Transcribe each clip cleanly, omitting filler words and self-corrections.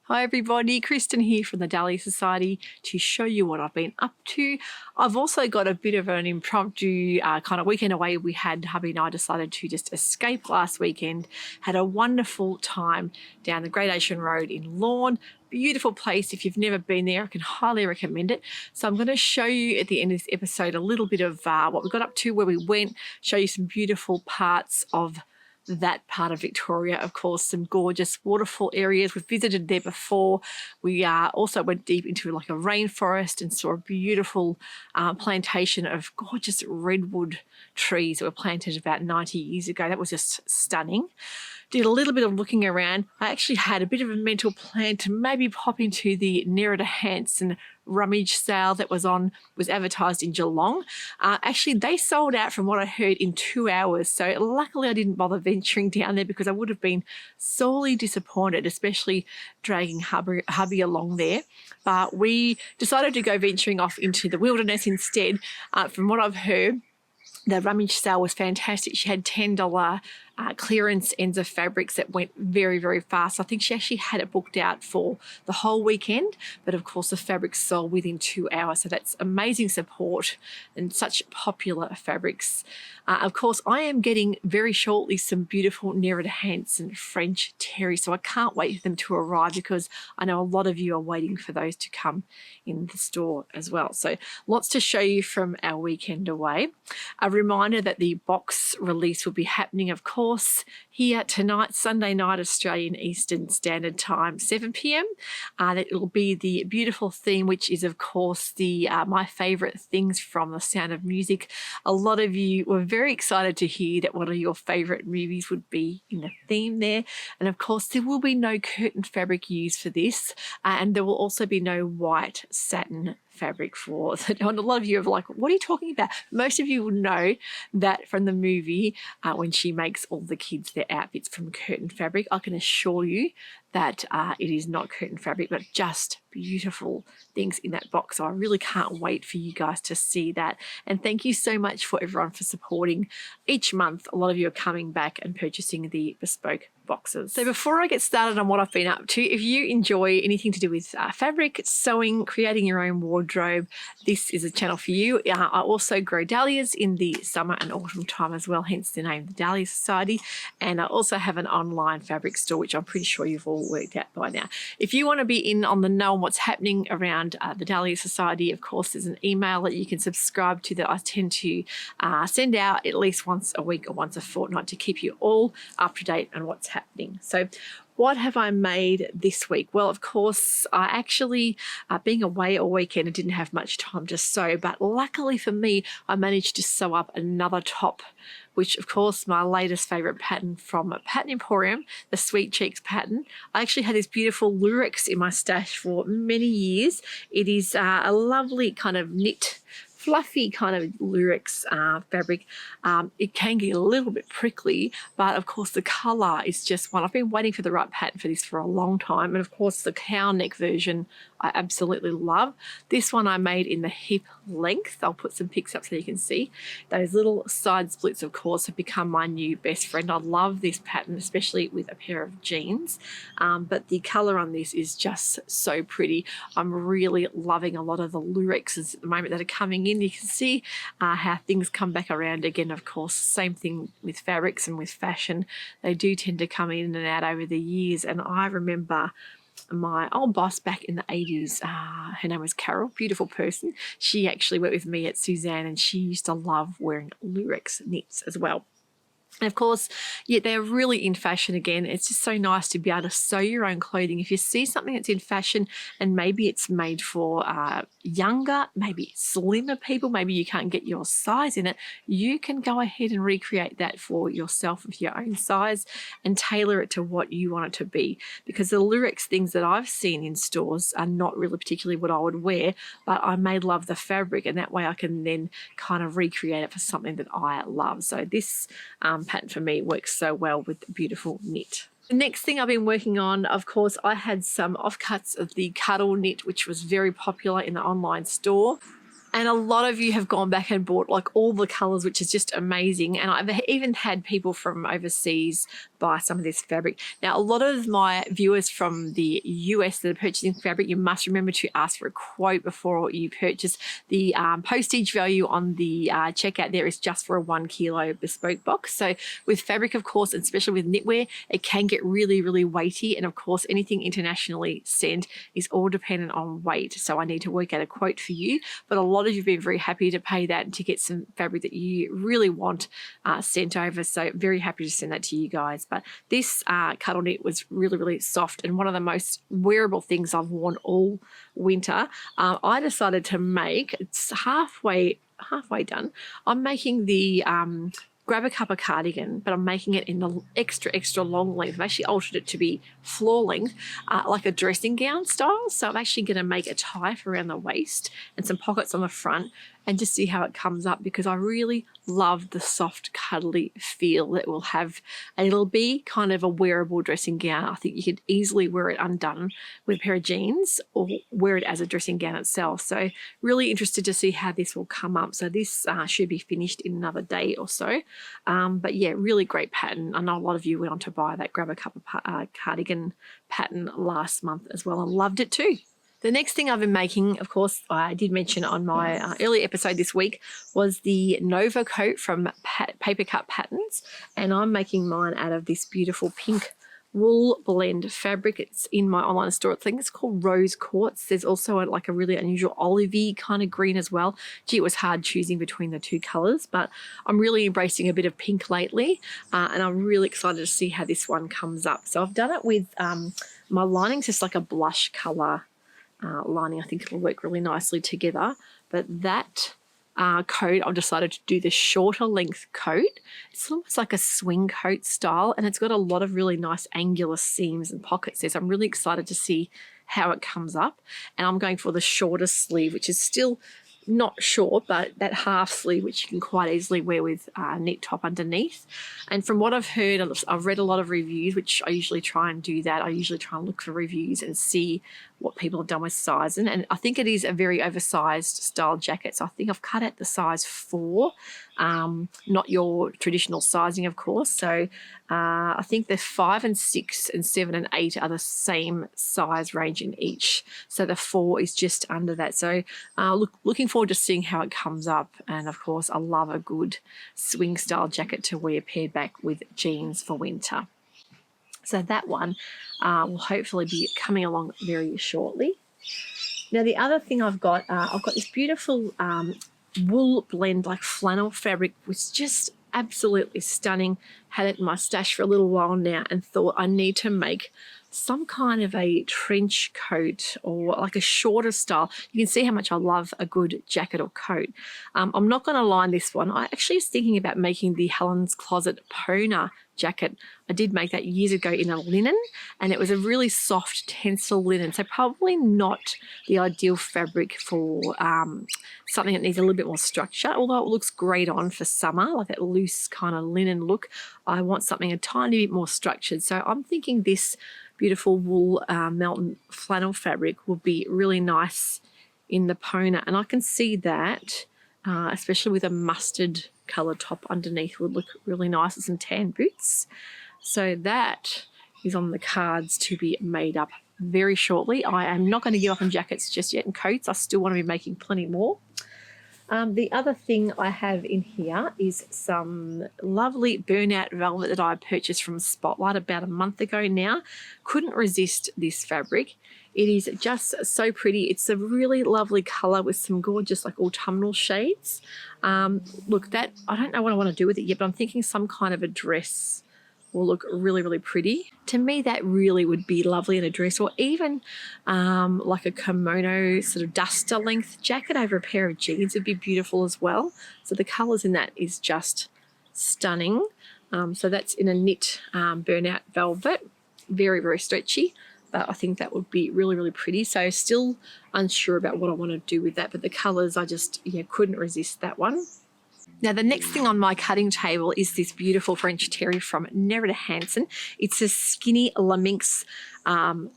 Hi everybody, Kristen here from the Dahlia Sewciety to show you what I've been up to. I've also got a bit of an impromptu kind of weekend away we had. Hubby and I decided to just escape last weekend. Had a wonderful time down the Great Ocean Road in Lorne. Beautiful place. If you've never been there, I can highly recommend it. So I'm going to show you at the end of this episode a little bit of what we got up to, where we went, show you some beautiful parts of that part of Victoria. Of course, some gorgeous waterfall areas. We've visited there before. We also went deep into like a rainforest and saw a beautiful plantation of gorgeous redwood trees that were planted about 90 years ago. That was just stunning. Did a little bit of looking around. I actually had a bit of a mental plan to maybe pop into the Nerida Hanson rummage sale that was advertised in Geelong. Actually, they sold out from what I heard in 2 hours. So luckily I didn't bother venturing down there because I would have been sorely disappointed, especially dragging hubby along there. But we decided to go venturing off into the wilderness instead. From what I've heard, the rummage sale was fantastic. She had $10 clearance ends of fabrics that went very, very fast. I think she actually had it booked out for the whole weekend, but of course the fabrics sold within 2 hours. So that's amazing support and such popular fabrics. Of course, I am getting very shortly some beautiful Nerida Hanson French terry, so I can't wait for them to arrive because I know a lot of you are waiting for those to come in the store as well. So lots to show you from our weekend away. A reminder that the box release will be happening, of course, here tonight, Sunday night, Australian Eastern Standard Time, 7 p.m. That will be the beautiful theme, which is, of course, the my favourite things from The Sound of Music. A lot of you were very excited to hear that one of your favourite movies would be in the theme there. And, of course, there will be no curtain fabric used for this, and there will also be no white satin fabric for that. And a lot of you are like, what are you talking about? Most of you will know that from the movie when she makes all the kids their outfits from curtain fabric. I can assure you that it is not curtain fabric, but just beautiful things in that box. So I really can't wait for you guys to see that. And thank you so much for everyone for supporting each month. A lot of you are coming back and purchasing the bespoke boxes. So before I get started on what I've been up to, if you enjoy anything to do with fabric, sewing, creating your own wardrobe, this is a channel for you. I also grow dahlias in the summer and autumn time as well, hence the name, the Dahlia Sewciety. And I also have an online fabric store, which I'm pretty sure you've all worked out by now. If you want to be in on the know on what's happening around the Dahlia Sewciety, of course, there's an email that you can subscribe to that I tend to send out at least once a week or once a fortnight to keep you all up to date on what's happening. So what have I made this week? Well, of course, I actually, being away all weekend, I didn't have much time to sew, but luckily for me, I managed to sew up another top, which of course my latest favourite pattern from Pattern Emporium, the Sweet Cheeks pattern. I actually had this beautiful lurex in my stash for many years. It is a lovely kind of knit, fluffy kind of lurex fabric. It can get a little bit prickly, but of course the colour is just one. I've been waiting for the right pattern for this for a long time, and of course the cow neck version I absolutely love. This one I made in the hip length. I'll put some pics up so you can see. Those little side splits, of course, have become my new best friend. I love this pattern, especially with a pair of jeans, but the colour on this is just so pretty. I'm really loving a lot of the lurexes at the moment that are coming in. You can see how things come back around again. Of course, same thing with fabrics and with fashion. They do tend to come in and out over the years, and I remember my old boss back in the 80s, her name was Carol, beautiful person. She actually worked with me at Suzanne, and she used to love wearing lurex knits as well. And of course, yeah, they're really in fashion again. It's just so nice to be able to sew your own clothing. If you see something that's in fashion and maybe it's made for younger, maybe slimmer people, maybe you can't get your size in it, you can go ahead and recreate that for yourself of your own size and tailor it to what you want it to be. Because the lurex things that I've seen in stores are not really particularly what I would wear, but I may love the fabric, and that way I can then kind of recreate it for something that I love. So this pattern for me works so well with beautiful knit. The next thing I've been working on, of course, I had some offcuts of the Cuddle knit, which was very popular in the online store. And a lot of you have gone back and bought like all the colours, which is just amazing. And I've even had people from overseas buy some of this fabric. Now, a lot of my viewers from the US that are purchasing fabric, you must remember to ask for a quote before you purchase. The postage value on the checkout there is just for a 1 kilo bespoke box. So with fabric, of course, and especially with knitwear, it can get really, really weighty. And of course, anything internationally sent is all dependent on weight. So I need to work out a quote for you. But a lot of you have been very happy to pay that and to get some fabric that you really want sent over. So very happy to send that to you guys. But this Cuddle Knit was really, really soft and one of the most wearable things I've worn all winter. I decided to make, it's halfway done. I'm making the grab a cuppa cardigan, but I'm making it in the extra long length. I've actually altered it to be floor length, like a dressing gown style. So I'm actually going to make a tie around the waist and some pockets on the front and just see how it comes up, because I really love the soft cuddly feel that will have. And it'll be kind of a wearable dressing gown. I think you could easily wear it undone with a pair of jeans or wear it as a dressing gown itself. So really interested to see how this will come up. So this should be finished in another day or so. But yeah, really great pattern. I know a lot of you went on to buy that grab a cuppa cardigan pattern last month as well and loved it too. The next thing I've been making, of course, I did mention on my earlier episode this week, was the Nova coat from Papercut Patterns. And I'm making mine out of this beautiful pink wool blend fabric. It's in my online store. I think it's called Rose Quartz. There's also like a really unusual olivey kind of green as well. Gee, it was hard choosing between the two colors, but I'm really embracing a bit of pink lately. And I'm really excited to see how this one comes up. So I've done it with my lining's just like a blush color lining. I think it'll work really nicely together. But that coat, I've decided to do the shorter length coat. It's almost like a swing coat style, and it's got a lot of really nice angular seams and pockets there. So I'm really excited to see how it comes up. And I'm going for the shorter sleeve, which is still not short, but that half sleeve, which you can quite easily wear with a knit top underneath. And from what I've heard, I've read a lot of reviews, which I usually try and do that. I usually try and look for reviews and see what people have done with sizing. And I think it is a very oversized style jacket. So I think I've cut out the size 4, not your traditional sizing, of course. So I think the 5 and 6 and 7 and 8 are the same size range in each. So the 4 is just under that. So looking forward to seeing how it comes up. And of course, I love a good swing style jacket to wear paired back with jeans for winter. So that one will hopefully be coming along very shortly. Now, the other thing I've got this beautiful wool blend, like flannel fabric, which is just absolutely stunning. Had it in my stash for a little while now and thought I need to make some kind of a trench coat or like a shorter style. You can see how much I love a good jacket or coat. I'm not going to line this one. I actually was thinking about making the Helens Closet Pona jacket. I did make that years ago in a linen, and it was a really soft tencel linen, so probably not the ideal fabric for something that needs a little bit more structure, although it looks great on for summer, like that loose kind of linen look. I want something a tiny bit more structured, so I'm thinking this beautiful wool Melton flannel fabric will be really nice in the Pona, and I can see that especially with a mustard colour top underneath would look really nice with some tan boots. So that is on the cards to be made up very shortly. I am not going to give up on jackets just yet and coats. I still want to be making plenty more. The other thing I have in here is some lovely burnout velvet that I purchased from Spotlight about a month ago now. Couldn't resist this fabric. It is just so pretty. It's a really lovely colour with some gorgeous like autumnal shades. Look, that I don't know what I want to do with it yet, but I'm thinking some kind of a dress will look really, really pretty. To me, that really would be lovely in a dress, or even like a kimono sort of duster length jacket over a pair of jeans would be beautiful as well. So the colours in that is just stunning. So that's in a knit burnout velvet, very, very stretchy. But I think that would be really, really pretty. So still unsure about what I want to do with that, but the colours, I just couldn't resist that one. Now, the next thing on my cutting table is this beautiful French terry from Nerida Hansen. It's a skinny Laminx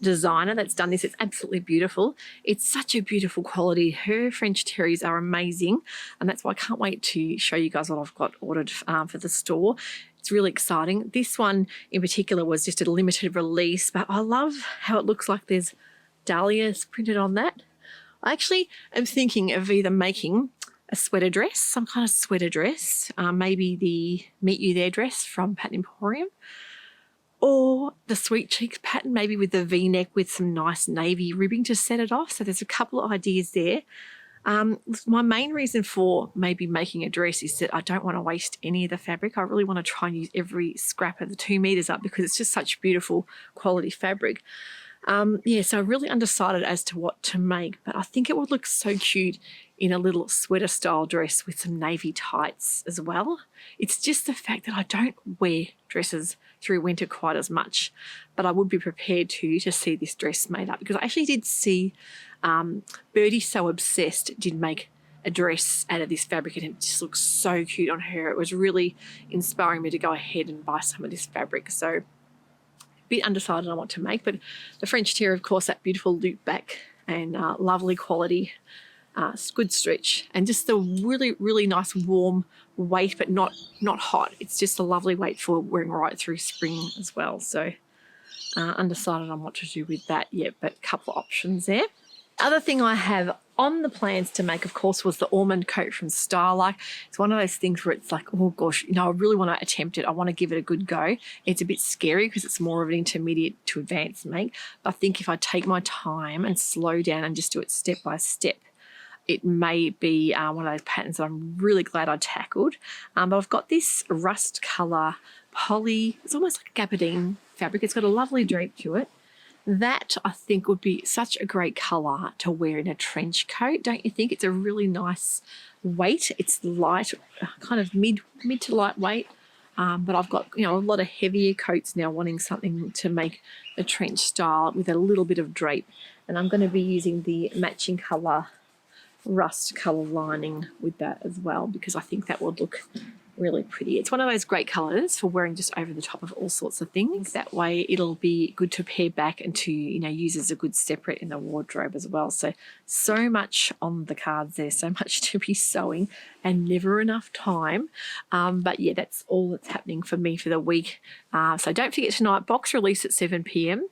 designer that's done this. It's absolutely beautiful. It's such a beautiful quality. Her French terries are amazing, and that's why I can't wait to show you guys what I've got ordered for the store. It's really exciting. This one in particular was just a limited release, but I love how it looks like there's dahlias printed on that. I actually am thinking of either making a sweater dress, some kind of sweater dress, maybe the Meet You There dress from Pattern Emporium, or the Sweet Cheeks pattern, maybe with the V-neck with some nice navy ribbing to set it off. So there's a couple of ideas there. My main reason for maybe making a dress is that I don't want to waste any of the fabric. I really want to try and use every scrap of the 2 meters up because it's just such beautiful quality fabric. Yeah, so I'm really undecided as to what to make, but I think it would look so cute in a little sweater style dress with some navy tights as well. It's just the fact that I don't wear dresses through winter quite as much, but I would be prepared to see this dress made up, because I actually did see Birdie So Obsessed did make a dress out of this fabric, and it just looks so cute on her. It was really inspiring me to go ahead and buy some of this fabric. So bit undecided on what to make, but the French terry, of course, that beautiful loop back and lovely quality, good stretch, and just the really, really nice warm weight, but not hot. It's just a lovely weight for wearing right through spring as well. So undecided on what to do with that yet, but a couple of options there. Other thing I have on the plans to make, of course, was the Almond Coat from Starlight. It's one of those things where it's like, oh gosh, you know, I really want to attempt it. I want to give it a good go. It's a bit scary because it's more of an intermediate to advanced make. But I think if I take my time and slow down and just do it step by step, it may be one of those patterns that I'm really glad I tackled. But I've got this rust colour poly. It's almost like a gabardine fabric. It's got a lovely drape to it. That, I think, would be such a great colour to wear in a trench coat, don't you think? It's a really nice weight. It's light, kind of mid to lightweight. But I've got, you know, a lot of heavier coats now wanting something to make a trench style with a little bit of drape. And I'm going to be using the matching colour, rust colour lining with that as well, because I think that would look really pretty. It's one of those great colours for wearing just over the top of all sorts of things. That way it'll be good to pair back and to, you know, use as a good separate in the wardrobe as well. So much on the cards there, so much to be sewing and never enough time. But yeah, that's all that's happening for me for the week. So don't forget tonight, box release at 7 p.m.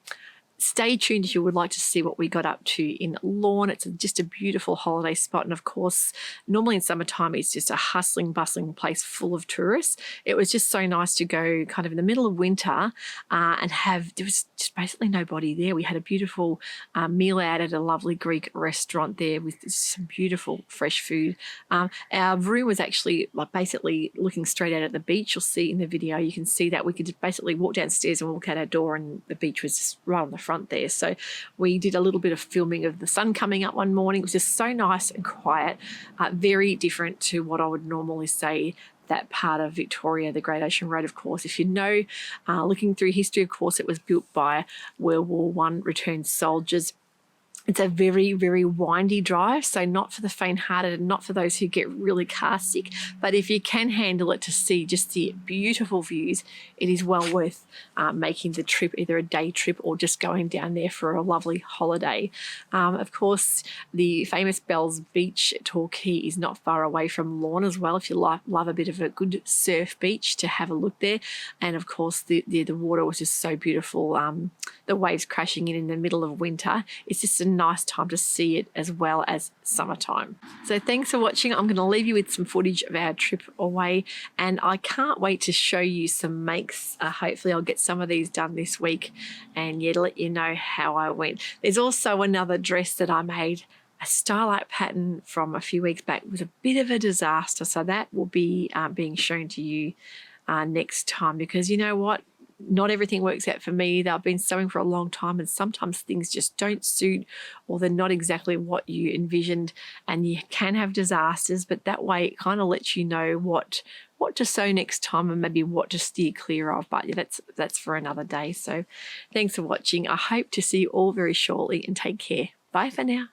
Stay tuned if you would like to see what we got up to in Lorne. It's just a beautiful holiday spot, and of course, normally in summertime it's just a hustling, bustling place full of tourists. It was just so nice to go kind of in the middle of winter and there was just basically nobody there. We had a beautiful meal out at a lovely Greek restaurant there with some beautiful fresh food. Our room was actually like basically looking straight out at the beach. You'll see in the video, you can see that we could just basically walk downstairs and walk out our door, and the beach was just right on the front there. So we did a little bit of filming of the sun coming up one morning. It was just so nice and quiet, very different to what I would normally say that part of Victoria, the Great Ocean Road, of course. If you know, looking through history, of course, it was built by World War I returned soldiers. It's a very, very windy drive, so not for the faint-hearted and not for those who get really car sick. But if you can handle it to see just the beautiful views, it is well worth making the trip, either a day trip or just going down there for a lovely holiday. Of course, the famous Bells Beach, Torquay, is not far away from Lorne as well, if you love a bit of a good surf beach to have a look there. And of course, the water was just so beautiful. The waves crashing in the middle of winter. It's just a nice time to see it as well as summertime. So thanks for watching. I'm going to leave you with some footage of our trip away, and I can't wait to show you some makes. Hopefully I'll get some of these done this week, and yeah, to let you know how I went. There's also another dress that I made, a Starlight pattern from a few weeks back. It was a bit of a disaster, so that will be being shown to you next time, because you know what? Not everything works out for me. I've been sewing for a long time, and sometimes things just don't suit, or they're not exactly what you envisioned, and you can have disasters. But that way it kind of lets you know what to sew next time and maybe what to steer clear of. But yeah, that's for another day. So thanks for watching. I hope to see you all very shortly, and take care. Bye for now.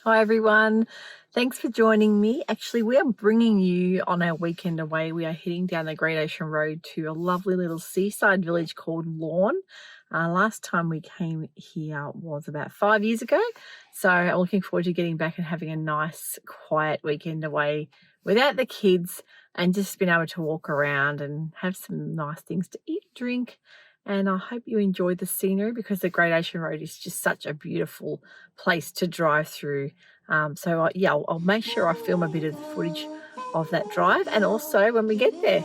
Hi everyone. Thanks for joining me. Actually, we are bringing you on our weekend away. We are heading down the Great Ocean Road to a lovely little seaside village called Lorne. Last time we came here was about 5 years ago. So I'm looking forward to getting back and having a nice quiet weekend away without the kids and just being able to walk around and have some nice things to eat, drink. And I hope you enjoyed the scenery because the Great Ocean Road is just such a beautiful place to drive through. Yeah, I'll make sure I film a bit of the footage of that drive and also when we get there.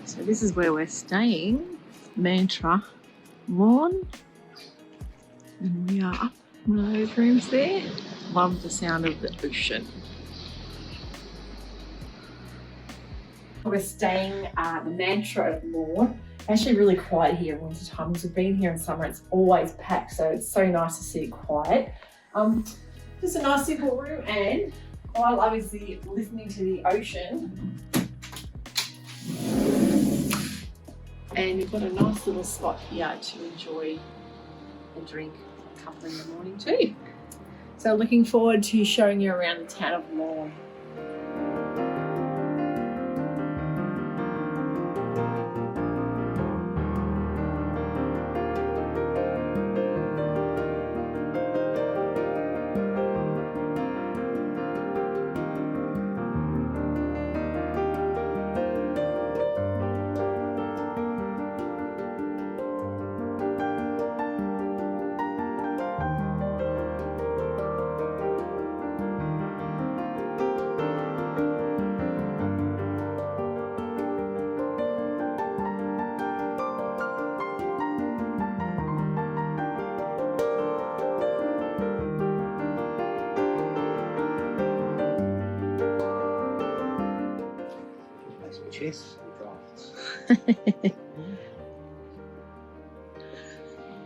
So this is where we're staying, Mantra Lorne, and we are up in one of those rooms there. Love the sound of the ocean. We're staying at the Mantra Lorne. Actually really quiet here in winter time because we've been here in summer. It's always packed, so it's so nice to see it quiet. Just a nice simple room, and all I love is the listening to the ocean. And you've got a nice little spot here to enjoy a drink, a couple in the morning too. So looking forward to showing you around the town of Lorne. Chess and drafts.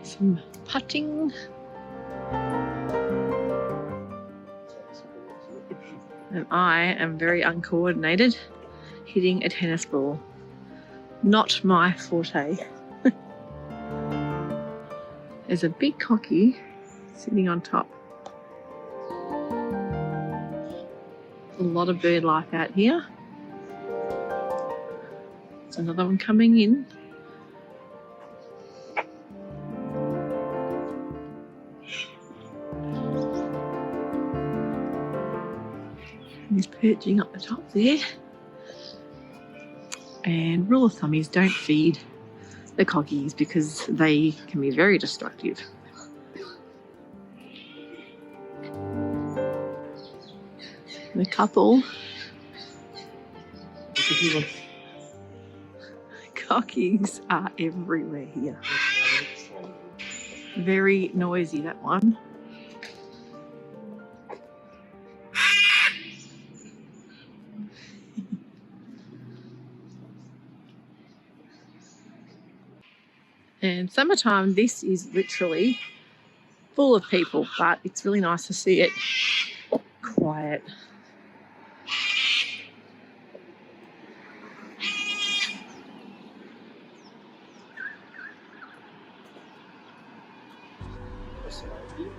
Some putting. And I am very uncoordinated, hitting a tennis ball. Not my forte. There's a big cocky sitting on top. A lot of bird life out here. There's another one coming in. He's perching up the top there. And rule of thumb is don't feed the cockies because they can be very destructive. The couple cockies are everywhere here. Very noisy, that one. And summertime, this is literally full of people, but it's really nice to see it quiet. Sewciety.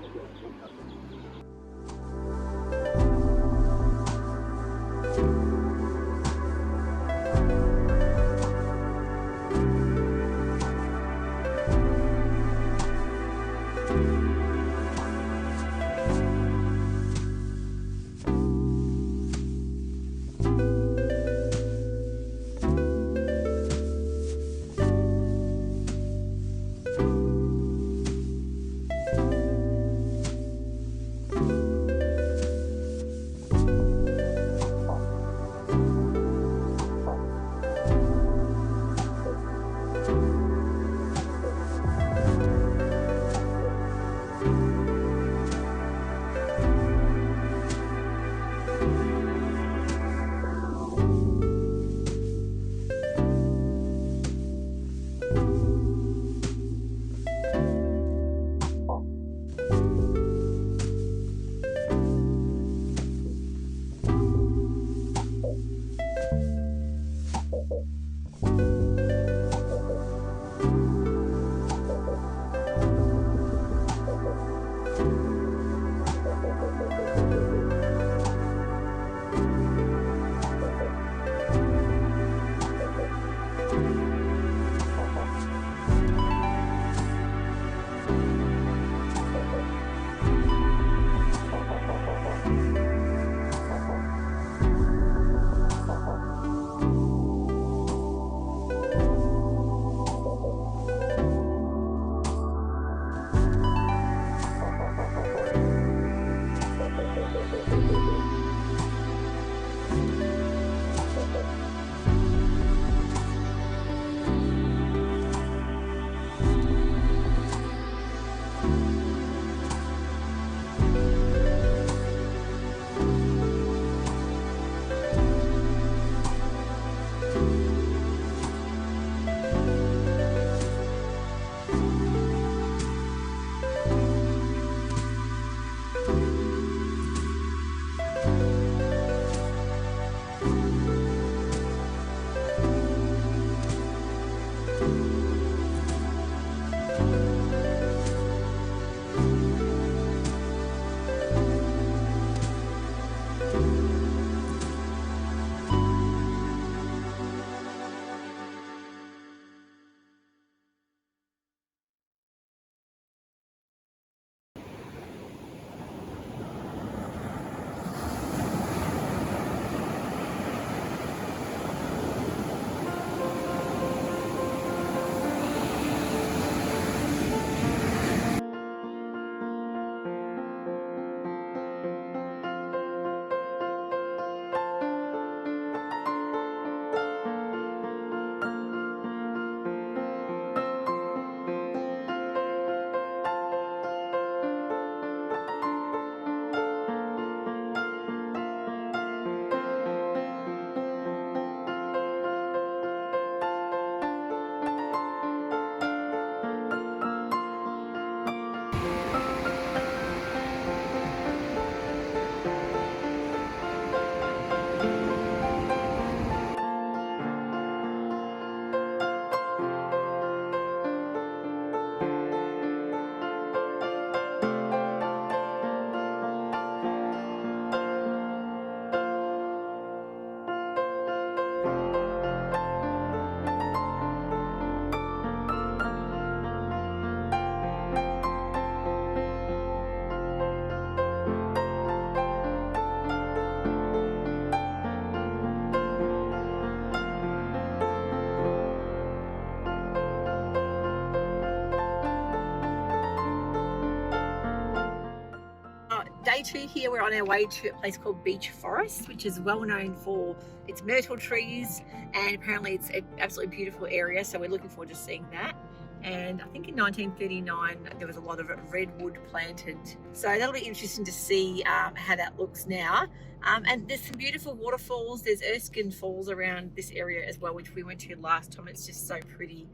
Day two here, we're on our way to a place called Beach Forest, which is well known for its myrtle trees, and apparently it's an absolutely beautiful area, so we're looking forward to seeing that. And I think in 1939 there was a lot of redwood planted, so that'll be interesting to see how that looks now. And there's some beautiful waterfalls. There's Erskine Falls around this area as well, which we went to last time. It's just so pretty,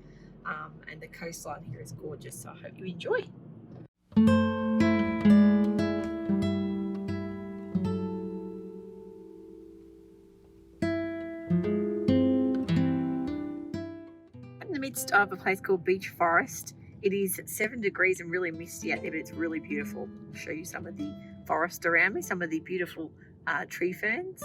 and the coastline here is gorgeous, so I hope you enjoy. In the midst of a place called Beach Forest It is 7 degrees and really misty out there, but it's really beautiful. I'll show you some of the forest around me, some of the beautiful tree ferns.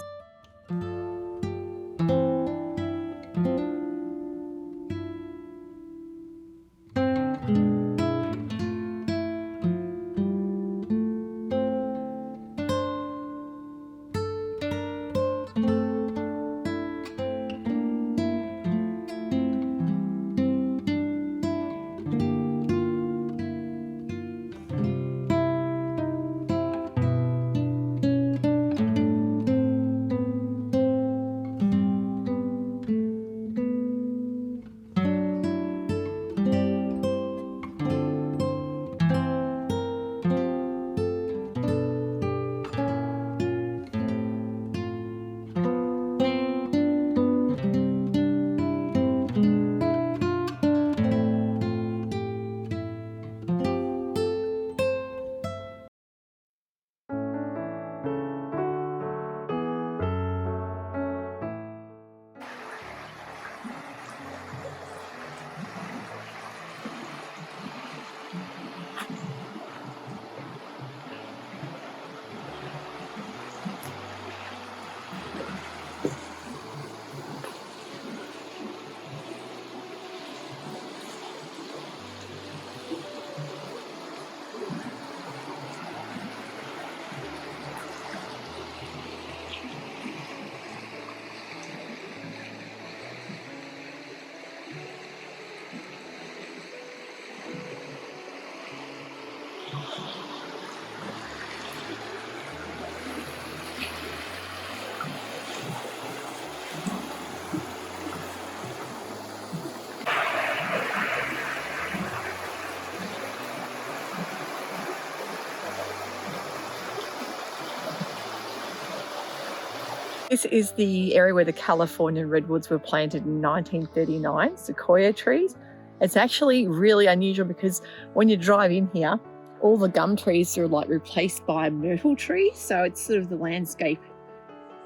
This is the area where the Californian redwoods were planted in 1939, sequoia trees. It's actually really unusual because when you drive in here, all the gum trees are like replaced by myrtle trees. So it's sort of the landscape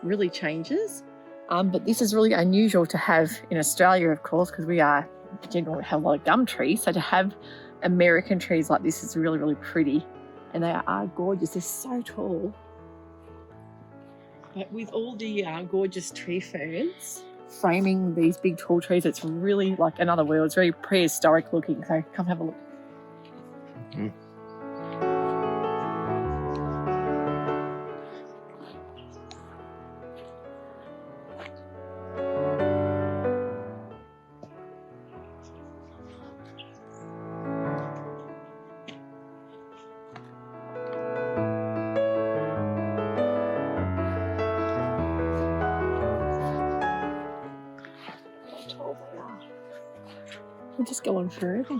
really changes. But this is really unusual to have in Australia, of course, because we generally have a lot of gum trees. So to have American trees like this is really, really pretty. And they are gorgeous. They're so tall. But with all the gorgeous tree ferns framing these big tall trees, it's really like another world. It's very prehistoric looking. So come have a look. We'll just go on forever.